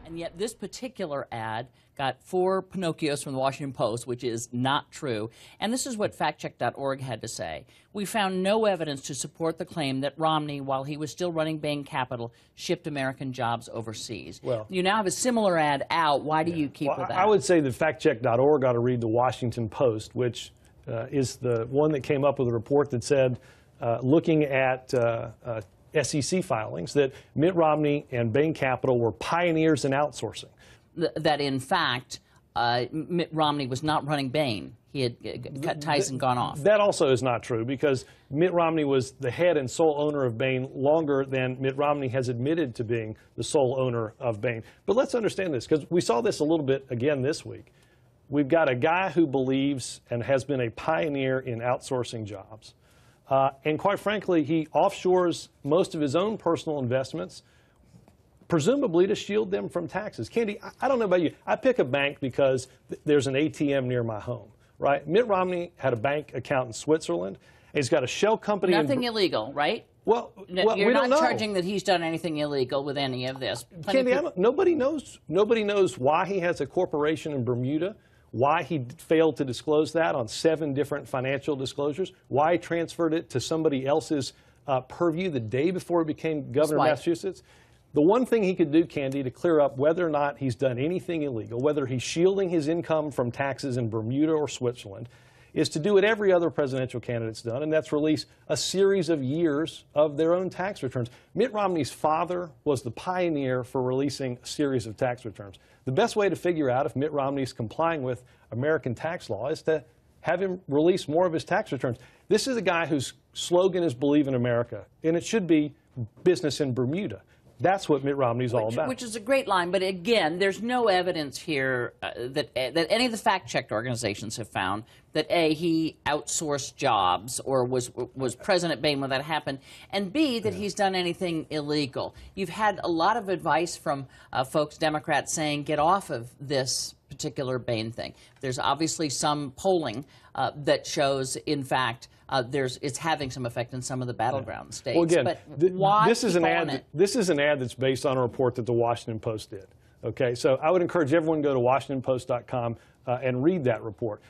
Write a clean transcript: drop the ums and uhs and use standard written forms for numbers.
And yet this particular ad got 4 Pinocchios from the Washington Post, which is not true. And this is what factcheck.org had to say. We found no evidence to support the claim that Romney, while he was still running Bain Capital, shipped American jobs overseas. Well, you now have a similar ad out. Why do you keep with that? I would say that factcheck.org ought to read the Washington Post, which is the one that came up with a report that said, looking at SEC filings, that Mitt Romney and Bain Capital were pioneers in outsourcing. That, in fact, Mitt Romney was not running Bain. He had cut ties and gone off. That also is not true, because Mitt Romney was the head and sole owner of Bain longer than Mitt Romney has admitted to being the sole owner of Bain. But let's understand this, because we saw this a little bit again this week. We've got a guy who believes and has been a pioneer in outsourcing jobs. And quite frankly, he offshores most of his own personal investments, presumably to shield them from taxes. Candy, I don't know about you. I pick a bank because there's an ATM near my home, right? Mitt Romney had a bank account in Switzerland. He's got a shell company. Nothing illegal, right? Well, you're we not don't know. charging that he's done anything illegal with any of this. Candy, nobody knows. Nobody knows why he has a corporation in Bermuda, why he failed to disclose that on 7 different financial disclosures, why he transferred it to somebody else's purview the day before he became governor of Massachusetts. The one thing he could do, Candy, to clear up whether or not he's done anything illegal, whether he's shielding his income from taxes in Bermuda or Switzerland, is to do what every other presidential candidate's done, and that's release a series of years of their own tax returns. Mitt Romney's father was the pioneer for releasing a series of tax returns. The best way to figure out if Mitt Romney's complying with American tax law is to have him release more of his tax returns. This is a guy whose slogan is Believe in America, and it should be business in Bermuda. That's what Mitt Romney's all about. Which is a great line, but again, there's no evidence here that any of the fact-checked organizations have found that A, he outsourced jobs or was present at Bain when that happened, and B, that he's done anything illegal. You've had a lot of advice from folks, Democrats, saying get off of this particular Bain thing. There's obviously some polling that shows, in fact, it's having some effect in some of the battleground states. Well, again, but why this is an ad. This is an ad that's based on a report that the Washington Post did. Okay, so I would encourage everyone to go to WashingtonPost.com and read that report.